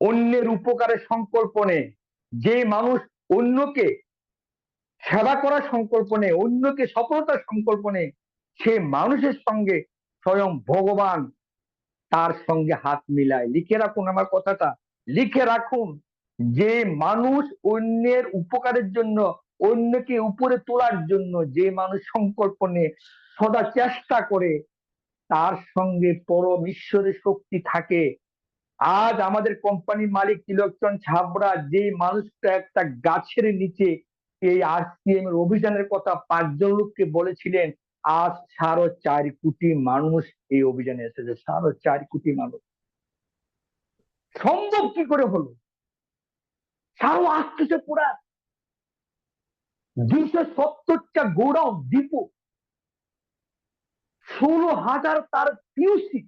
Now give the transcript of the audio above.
অন্যের উপকারের সংকল্প নেয়, যে মানুষ অন্যকে সেবা করার সংকল্প নেয়, অন্যকে সফলতার সংকল্প নেয়, সে মানুষের সঙ্গে স্বয়ং ভগবান তার সঙ্গে হাত মিলায়। লিখে রাখুন আমার কথাটা, লিখে রাখুন। যে মানুষ অন্যের উপকারের জন্য, অন্যকে উপরে তোলার জন্য যে মানুষ সংকল্প নিয়ে সদা চেষ্টা করে, তার সঙ্গে পরম ঈশ্বরের শক্তি থাকে। আজ আমাদের কোম্পানির মালিক তিলকচন্দ ছাবড়া যে মানুষটা একটা গাছের নিচে এই আরসিএম এর অভিযানের কথা 5 জন লোককে বলেছিলেন, আজ 4.5 কোটি মানুষ এই অভিযানে এসেছে। 4.5 কোটি মানুষ। সম্ভব কি করে হলো? সারো আসতেছে পুরা 270টা গোডাউন ডিপো, 16,000 তার পিউসি,